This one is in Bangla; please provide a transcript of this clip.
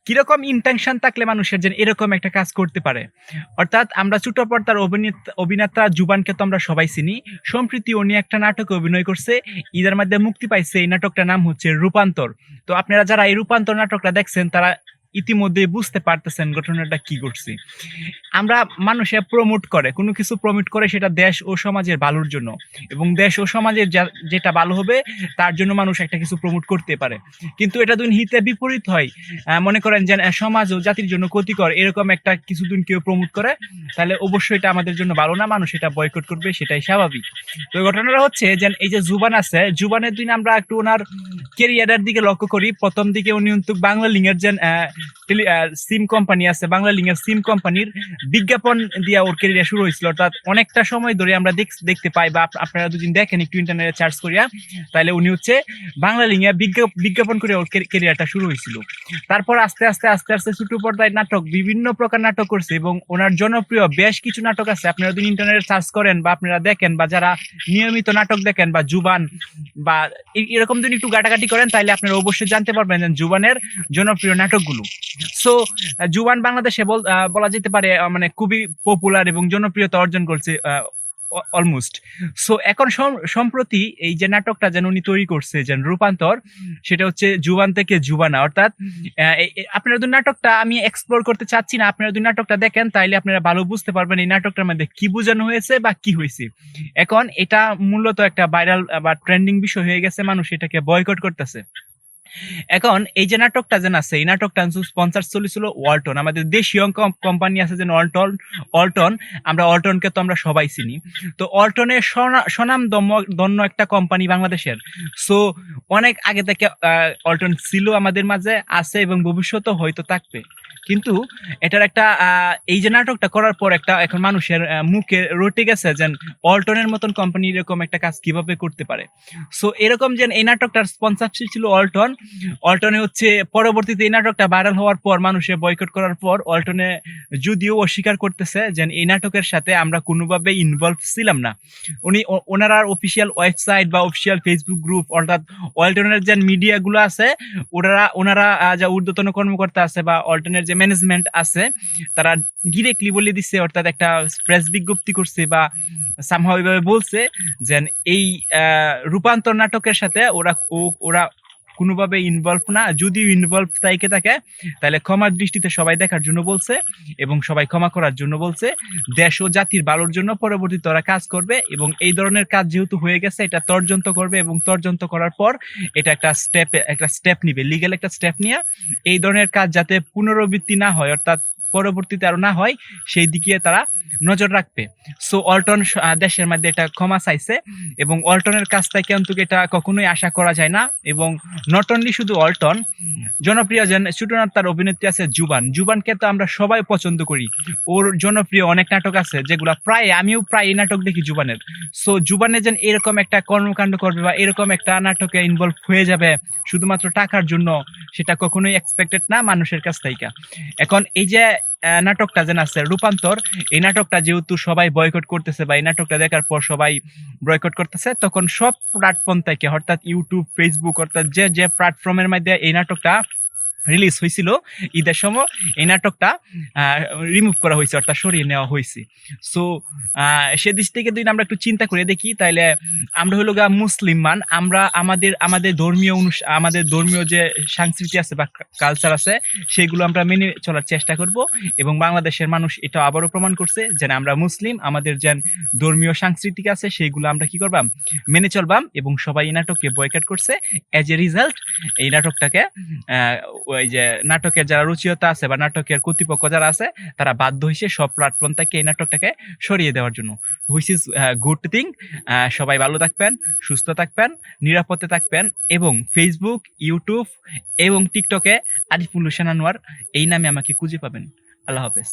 কিরকম ইনটেনশন থাকলে মানুষের যেন এরকম একটা কাজ করতে পারে। অর্থাৎ আমরা ছোট পর্দার অভিনেতা জুবানকে তো আমরা সবাই চিনি। সম্প্রতি উনি একটা নাটকে অভিনয় করছে। ঈদের মধ্যে মুক্তি পাইছে। এই নাটকটার নাম হচ্ছে 'রূপান্তর'। তো আপনারা যারা এই 'রূপান্তর' নাটকটা দেখছেন তারা ইতিমধ্যেই বুঝতে পারতেছেন ঘটনাটা কি ঘটছে। আমরা মানুষে প্রমোট করে, কোনো কিছু প্রমোট করে সেটা দেশ ও সমাজের ভালোর জন্য, এবং দেশ ও সমাজের যেটা ভালো হবে তার জন্য মানুষ একটা কিছু প্রমোট করতে পারে। কিন্তু এটা যদি হিতে বিপরীত হয়, মনে করেন যে সমাজ ও জাতির জন্য ক্ষতিকর এরকম একটা কিছুদিন কেউ প্রমোট করে, তাহলে অবশ্যই এটা আমাদের জন্য ভালো না, মানুষ এটা বয়কট করবে, সেটাই স্বাভাবিক। তো ঘটনাটা হচ্ছে যে এই যে জুবান আছে, জুবানের দিন আমরা একটু ওনার কেরিয়ারের দিকে লক্ষ্য করি। প্রথম দিকে উনি কিন্তু বাংলা লিঙ্কের যে সিম কোম্পানি আছে, বাংলা লিঙ্কের সিম কোম্পানির বিজ্ঞাপন দিয়া ওর কেরিয়ার শুরু হয়েছিল। অর্থাৎ অনেকটা সময় ধরে আমরা দেখতে পাই, বা আপনারা দুদিন দেখেন একটু ইন্টারনেটে সার্চ করিয়া, তাহলে উনি হচ্ছে বাংলা লিঙ্কে বিজ্ঞাপন করে ওর কেরিয়ারটা শুরু হয়েছিল। তারপর আস্তে আস্তে ছোট পর্দায় নাটক, বিভিন্ন প্রকার নাটক করছে, এবং ওনার জনপ্রিয় বেশ কিছু নাটক আছে। আপনারা যদি ইন্টারনেটে সার্চ করেন বা আপনারা দেখেন, বা যারা নিয়মিত নাটক দেখেন বা জুবান বা এরকম যদি একটু ঘাটাঘাটি করেন, তাহলে আপনারা অবশ্যই জানতে পারবেন জুবানের জনপ্রিয় নাটকগুলো। সো জুবান বাংলাদেশে বলা যেতে পারে মানে খুবই পপুলার এবং জনপ্রিয়তা অর্জন করছে অলমোস্ট। সো এখন সম্প্রতি এই যে নাটকটা যেন উনি তৈরি করছে যেন 'রূপান্তর', সেটা হচ্ছে জুবান থেকে জুবানা। অর্থাৎ আপনারা যদি নাটকটা, আমি এক্সপ্লোর করতে চাচ্ছি না, আপনারা যদি নাটকটা দেখেন তাইলে আপনারা ভালো বুঝতে পারবেন এই নাটকটার মধ্যে কি বোঝানো হয়েছে বা কি হয়েছে। এখন এটা মূলত একটা ভাইরাল বা ট্রেন্ডিং বিষয় হয়ে গেছে, মানুষ এটাকে বয়কট করতেছে। এখন এই যে নাটকটা যেন আছে, এই নাটকটা স্পন্সর চলেছিল ওয়ালটন, আমাদের দেশীয় কোম্পানি আছে যেন ওয়ালটন। আমরা ওয়ালটনকে তো আমরা সবাই চিনি। তো ওয়ালটনের স্বনাম ধন্য একটা কোম্পানি বাংলাদেশের। সো অনেক আগে থেকে ওয়ালটন ছিল আমাদের মাঝে, আছে এবং ভবিষ্যতেও হয়তো থাকবে। কিন্তু এটার একটা এই যে নাটকটা করার পর একটা এখন মানুষের মুখে রটে গেছে যে ওয়ালটনের মতন কোম্পানি এরকম একটা কাজ কিভাবে করতে পারে। সো এরকম যে এই নাটকটার স্পন্সরশিপ ছিল ওয়ালটনে হচ্ছে পরবর্তীতে এই নাটকটা ভাইরাল হওয়ার পর, মানুষে বয়কট করার পর, ওয়ালটনে যদিও অস্বীকার করতেছে যে এই নাটকের সাথে আমরা কোনোভাবে ইনভলভ ছিলাম না। ওনারা অফিসিয়াল ওয়েবসাইট বা অফিসিয়াল ফেসবুক গ্রুপ, অর্থাৎ ওয়ালটনের যে মিডিয়াগুলো আছে, ওনারা যা ঊর্ধ্বতন কর্মকর্তা আছে বা ওয়ালটনের যে ম্যানেজমেন্ট আছে, তারা ডিরেক্টলি বলে দিচ্ছে, অর্থাৎ একটা প্রেস বিজ্ঞপ্তি করছে বা সামহাও এইভাবে বলছে যে এই রূপান্তর নাটকের সাথে ওরা কোনোভাবে ইনভলভ না। যদিও ইনভলভ থাকে তাহলে ক্ষমার দৃষ্টিতে সবাই দেখার জন্য বলছে, এবং সবাই ক্ষমা করার জন্য বলছে। দেশ ও জাতির ভালোর জন্য পরবর্তীতে ওরা কাজ করবে, এবং এই ধরনের কাজ যেহেতু হয়ে গেছে, এটা তর্জন্ত করবে, এবং তর্জন্ত করার পর এটা একটা স্টেপ নিবে, লিগ্যাল একটা স্টেপ নিয়ে এই ধরনের কাজ যাতে পুনরাবৃত্তি না হয়, অর্থাৎ পরবর্তীতে আরো না হয়, সেই দিকে তারা নজর রাখবে। সো ওয়ালটন দেশের মধ্যে এটা ক্ষমা চাইছে, এবং ওয়ালটনের কাছ থেকে কিন্তু এটা কখনোই আশা করা যায় না। এবং নট অনলি শুধু ওয়ালটন, জনপ্রিয় ছোটনাট্যার অভিনেত্রী আছে জুবানকে তো আমরা সবাই পছন্দ করি। ওর জনপ্রিয় অনেক নাটক আছে যেগুলা আমিও প্রায় এই নাটক দেখি জুবানের। সো জুবানে যেন এরকম একটা কর্মকাণ্ড করবে বা এরকম একটা নাটকে ইনভলভ হয়ে যাবে শুধুমাত্র টাকার জন্য, সেটা কখনোই এক্সপেক্টেড না মানুষের কাছ থেকে। এখন এই যে নাটকটা যেন আছে 'রূপান্তর', এই নাটকটা যেহেতু সবাই বয়কট করতেছে বা এই নাটকটা দেখার পর সবাই বয়কট করতেছে, তখন সব প্ল্যাটফর্ম থেকে, অর্থাৎ ইউটিউব, ফেসবুক, অর্থাৎ যে প্ল্যাটফর্মের মধ্যে এই নাটকটা রিলিজ হয়েছিল ঈদের সময়, এই নাটকটা রিমুভ করা হয়েছে, অর্থাৎ সরিয়ে নেওয়া হয়েছে। সো সে দিক থেকে যদি আমরা একটু চিন্তা করে দেখি, তাহলে আমরা হলো মুসলিম আমরা আমাদের ধর্মীয় যে সংস্কৃতি আছে বা কালচার আছে, সেগুলো আমরা মেনে চলার চেষ্টা করব। এবং বাংলাদেশের মানুষ এটা আবারও প্রমাণ করছে যে আমরা মুসলিম, আমাদের যে ধর্মীয় সাংস্কৃতিক আছে সেইগুলো আমরা কি করবাম, মেনে চলবাম। এবং সবাই এই নাটককে বয়কট করছে। এজ এ রিজাল্ট এই নাটকটাকে ওই যে নাটকের যারা রুচিয়তা আছে বা নাটকের কর্তৃপক্ষ যারা আছে, তারা বাধ্য হয়েছে সব প্ল্যাটফর্ম থেকে এই নাটকটাকে সরিয়ে দেওয়ার জন্য, হুইচ ইজ গুড থিং। সবাই ভালো থাকবেন, সুস্থ থাকবেন, নিরাপদে থাকবেন, এবং ফেসবুক, ইউটিউব এবং টিকটকে আরিফুল হোসেন আনোয়ার এই নামে আমাকে খুঁজে পাবেন। আল্লাহ হাফেজ।